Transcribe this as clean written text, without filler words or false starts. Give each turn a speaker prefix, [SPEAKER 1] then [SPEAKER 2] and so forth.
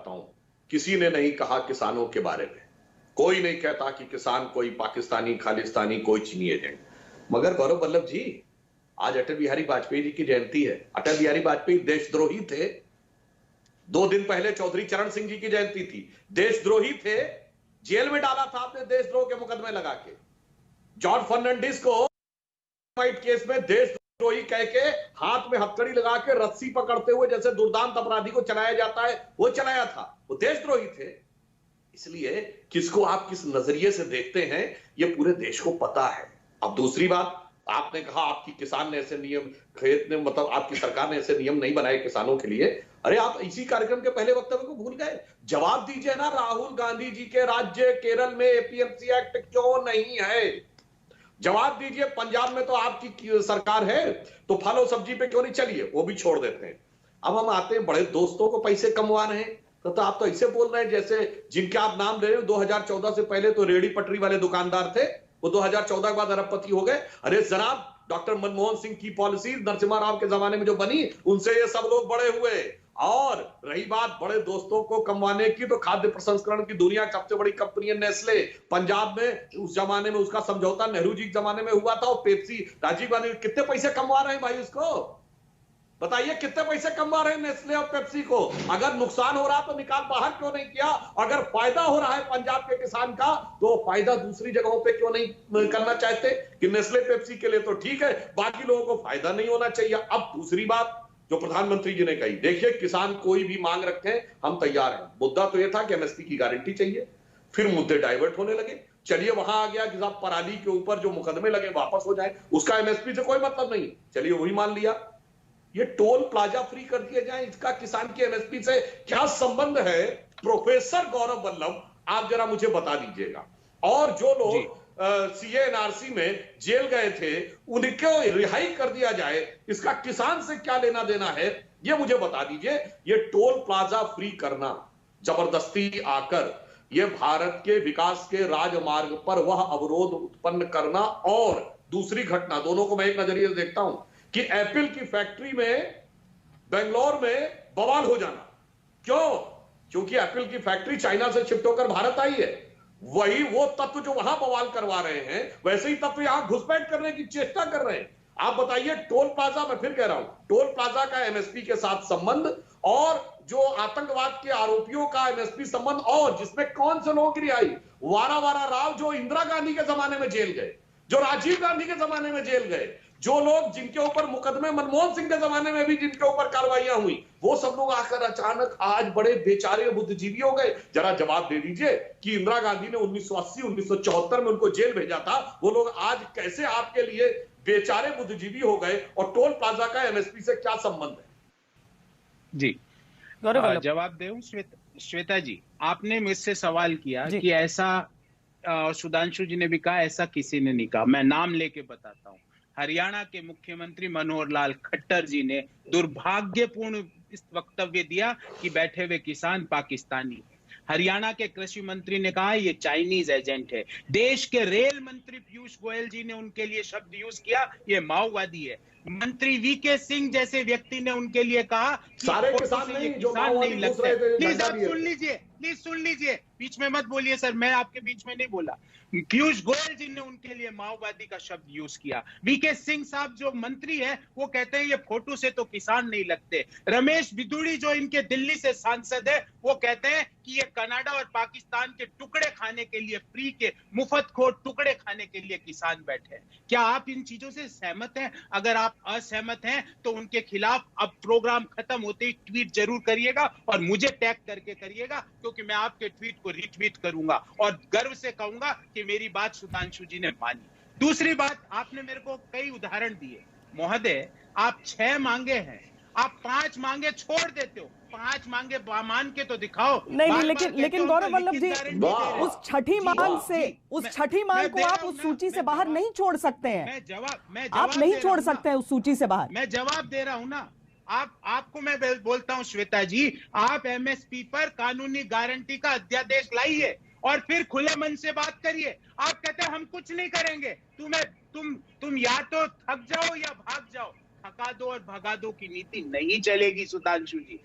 [SPEAKER 1] हूं, किसी ने नहीं कहा किसानों के बारे में। कोई नहीं कहता कि किसान कोई पाकिस्तानी, खालिस्तानी, कोई चीनी एजेंट। मगर गौरव वल्लभ जी, आज अटल बिहारी वाजपेयी जी की जयंती है। अटल बिहारी वाजपेयी देशद्रोही थे। 2 दिन पहले चौधरी चरण सिंह जी की जयंती थी। देशद्रोही थे, जेल में डाला था आपने देशद्रोह के मुकदमे लगा के। जॉर्ज फर्नांडिस को फाइट केस में देशद्रोही कह के हाथ में हथकड़ी लगा के रस्सी पकड़ते हुए जैसे दुर्दांत अपराधी को चलाया जाता है, वो चलाया था। वो देशद्रोही थे। इसलिए किसको आप किस नजरिए से देखते हैं, ये पूरे देश को पता है। अब दूसरी बात, आपने कहा आपकी किसान ने ऐसे नियम, खेत ने, मतलब आपकी सरकार ने ऐसे नियम नहीं बनाए किसानों के लिए। अरे आप इसी कार्यक्रम के पहले वक्तव्य को भूल गए। जवाब दीजिए ना, राहुल गांधी जी के राज्य केरल में एपीएमसी एक्ट क्यों नहीं है? जवाब दीजिए। पंजाब में तो आपकी सरकार है, तो फल और सब्जी पे क्यों नहीं? चलिए वो भी छोड़ देते हैं। अब हम आते हैं, बड़े दोस्तों को पैसे कमवा रहे हैं। तो आप तो ऐसे बोल रहे हैं जैसे जिनके आप नाम ले रहे हो 2014 से पहले तो रेडी पटरी वाले दुकानदार थे, वो 2014 के बाद अरबपति हो गए। अरे जरा डॉक्टर मनमोहन सिंह की पॉलिसी नरसिम्हा राव के जमाने में जो बनी, उनसे ये सब लोग बड़े हुए। और रही बात बड़े दोस्तों को कमवाने की, तो खाद्य प्रसंस्करण की दुनिया की सबसे बड़ी कंपनी है नेस्ले। पंजाब में उस जमाने में उसका समझौता नेहरू जी के जमाने में हुआ था। और पेप्सी, राजीव गांधी कितने पैसे कमवा रहे हैं भाई उसको? बताइए कितने पैसे कमा रहे हैं नेस्ले और पेप्सी को? अगर नुकसान हो रहा तो निकाल बाहर क्यों नहीं किया? अगर फायदा हो रहा है पंजाब के किसान का, तो फायदा दूसरी जगहों पे क्यों नहीं करना चाहते? कि नेस्ले पेप्सी के लिए तो ठीक है, बाकी लोगों को फायदा नहीं होना चाहिए। अब दूसरी बात जो प्रधानमंत्री जी ने कही, देखिए किसान कोई भी मांग रखें हम तैयार हैं। मुद्दा तो यह था कि एमएसपी की गारंटी चाहिए। फिर मुद्दे डाइवर्ट होने लगे। चलिए वहां आ गया कि साहब पराली के ऊपर जो मुकदमे लगे वापस हो जाए, उसका एमएसपी से कोई मतलब नहीं। चलिए वही मान लिया। ये टोल प्लाजा फ्री कर दिया जाए, इसका किसान की एमएसपी से क्या संबंध है? प्रोफेसर गौरव वल्लभ, आप जरा मुझे बता दीजिएगा। और जो लोग सीएनआरसी में जेल गए थे, उनको रिहाई कर दिया जाए, इसका किसान से क्या लेना देना है, ये मुझे बता दीजिए। ये टोल प्लाजा फ्री करना, जबरदस्ती आकर ये भारत के विकास के राजमार्ग पर वह अवरोध उत्पन्न करना, और दूसरी घटना, दोनों को मैं एक नजरिए से देखता हूं कि एप्पल की फैक्ट्री में बेंगलोर में बवाल हो जाना। क्यों? क्योंकि एप्पल की फैक्ट्री चाइना से शिफ्ट होकर भारत आई है। वही वो तत्व जो वहां बवाल करवा रहे हैं, वैसे ही तत्व यहां घुसपैठ करने की चेष्टा कर रहे हैं। आप बताइए, टोल प्लाजा, मैं फिर कह रहा हूं, टोल प्लाजा का एमएसपी के साथ संबंध, और जो आतंकवाद के आरोपियों का एमएसपी संबंध, और जिसमें कौन से लोगों की रिहाई? वारा वारा राव जो इंदिरा गांधी के जमाने में जेल गए, जो राजीव गांधी के जमाने में जेल गए, जो लोग जिनके ऊपर मुकदमे मनमोहन सिंह के जमाने में भी जिनके ऊपर कार्रवाइयां हुई, वो सब लोग आकर अचानक आज बड़े बेचारे बुद्धिजीवी हो गए। जरा जवाब दे दीजिए कि इंदिरा गांधी ने 1980 1974 में उनको जेल भेजा था, वो लोग आज कैसे आपके लिए बेचारे बुद्धिजीवी हो गए? और टोल प्लाजा का एमएसपी से क्या संबंध है?
[SPEAKER 2] जी जवाब दूं श्वेता जी, आपने मुझसे सवाल किया कि ऐसा, सुधांशु जी ने भी कहा ऐसा किसी ने नहीं कहा। मैं नाम लेके बताता हूं। हरियाणा के मुख्यमंत्री मनोहर लाल खट्टर जी ने दुर्भाग्यपूर्ण इस वक्तव्य दिया कि बैठे हुए किसान पाकिस्तानी। हरियाणा के कृषि मंत्री ने कहा ये चाइनीज एजेंट है। देश के रेल मंत्री पीयूष गोयल जी ने उनके लिए शब्द यूज किया ये माओवादी है। मंत्री वीके सिंह जैसे व्यक्ति ने उनके लिए कहा
[SPEAKER 1] सारे किसान नहीं, जो माओवादी
[SPEAKER 2] लगते। प्लीज आप सुन लीजिए, प्लीज सुन लीजिए, बीच में मत बोलिए सर, मैं आपके बीच में नहीं बोला। पीयूष गोयल जी ने उनके लिए माओवादी का शब्द यूज किया। वीके सिंह साहब जो मंत्री है वो कहते हैं ये फोटो से तो किसान नहीं लगते। रमेश बिदुड़ी जो इनके दिल्ली से सांसद है वो कहते हैं कि ये कनाडा और पाकिस्तान के टुकड़े खाने के लिए, फ्री के मुफ्तखोर टुकड़े खाने के लिए किसान बैठे हैं। क्या आप इन चीजों से सहमत हैं? अगर आप असहमत हैं तो उनके खिलाफ अब प्रोग्राम खत्म होते ही ट्वीट जरूर करिएगा और मुझे टैग करके करिएगा, क्योंकि मैं आपके ट्वीट को रिट्वीट करूंगा और गर्व से कहूंगा कि मेरी बात सुधांशु जी ने मानी। दूसरी बात, आपने मेरे को कई उदाहरण दिए। महोदय, आप 6 मांगे हैं, आप 5 मांगे छोड़ देते हो। 5 मांगे मान के तो दिखाओ।
[SPEAKER 3] नहीं, लेकिन गौरव वल्लभ जी, उस छठी मांग को आप उस सूची से बाहर नहीं छोड़ सकते हैं। आप नहीं छोड़ सकते हैं उस सूची से बाहर।
[SPEAKER 2] मैं जवाब दे रहा हूं ना। आपको मैं बोलता हूं श्वेता जी, आप एमएसपी पर कानूनी गारंटी का अध्यादेश लाइए और फिर खुले मन से बात करिए। आप कहते हैं हम कुछ नहीं करेंगे, तुम या तो थक जाओ या भाग जाओ। थका दो और भगा दो की नीति नहीं चलेगी सुधांशु जी।